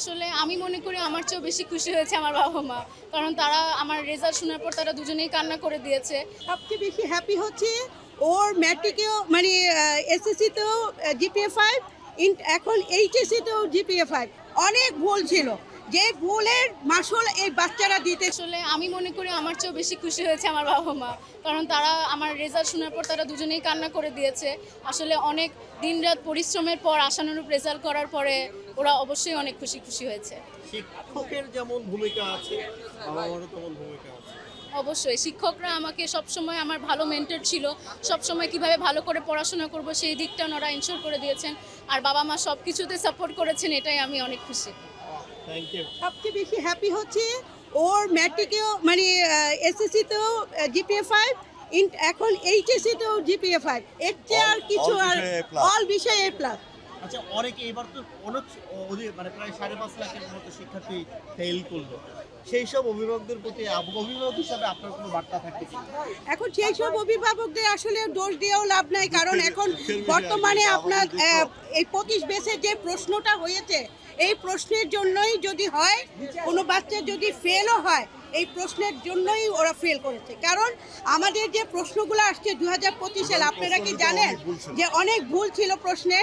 আসলে আমি মনে করি আমার চেয়েও বেশি খুশি হয়েছে আমার বাবা মা, কারণ তারা আমার রেজাল্ট শোনার পর তারা দুজনেই কান্না করে দিয়েছে। সবচেয়ে বেশি হ্যাপি হচ্ছে ওর ম্যাট্রিকেও মানে এসএসসিতেও জিপিএ 5, এখন এইচএসসিতেও জিপিএ 5। অনেক ভুল ছিল, যে ভুলের মাসুল এই বাচ্চারা দিতে। আসলে আমি মনে করি আমার চেয়েও বেশি খুশি হয়েছে আমার বাবা মা, কারণ তারা আমার রেজাল্ট শোনার পর তারা দুজনেই কান্না করে দিয়েছে। আসলে অনেক দিনরাত পরিশ্রমের পর আশানুরূপ রেজাল্ট করার পরে ওরা অবশ্যই অনেক খুশি হয়েছে। শিক্ষকের যেমন ভূমিকা আছে, বাবা মারও তেমন ভূমিকা আছে। অবশ্যই শিক্ষকরা আমাকে সবসময় আমার ভালো মেন্টর ছিল, সবসময় কিভাবে ভালো করে পড়াশোনা করব সেই দিকটা ওনারা ইনশোর করে দিয়েছেন। আর বাবা মা সব কিছুতে সাপোর্ট করেছেন, এটাই আমি অনেক খুশি। Thank you. সবচেয়ে বেশি হ্যাপি হচ্ছে ওর ম্যাট্রিকেও মানে এসএসসিতেও জিপিএ 5, এখন এইচএসসিতেও জিপিএ 5। এর চেয়ে আর কিছু আর অল বিষয়ে A+। আচ্ছা, অনেকে এবার তো অনেক মানে প্রায় 5.5 লাখের মতো শিক্ষার্থী ফেল করলো। সেই সব অভিভাবকদের প্রতি অভিভাবক হিসাবে আপনার কোনো বার্তা থাকবে কি? এখন সেই সব অভিভাবকদের আসলে দোষ দিয়েও লাভ নাই, কারণ এখন বর্তমানে আপনার এই 25 বেসে যে প্রশ্নটা হয়েছে, এই প্রশ্নের জন্যই যদি হয় কোনো বাচ্চা যদি ফেলও হয়, এই প্রশ্নের জন্যই ওরা ফেল করেছে। কারণ আমাদের যে প্রশ্নগুলো আসছে 2025 সালে, আপনারা কি জানেন যে অনেক ভুল ছিল প্রশ্নে,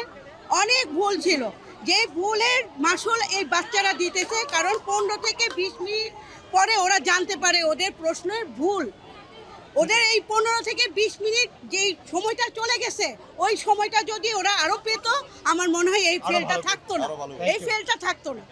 অনেক ভুল ছিল, যে ভুলের মাসুল এই বাচ্চারা দিতেছে। কারণ 15 থেকে 20 মিনিট পরে ওরা জানতে পারে ওদের প্রশ্নের ভুল। ওদের এই 15 থেকে 20 মিনিট যেই সময়টা চলে গেছে, ওই সময়টা যদি ওরা আরো পেত, আমার মনে হয় এই ফেলটা থাকতো না, এই ফেলটা থাকতো না।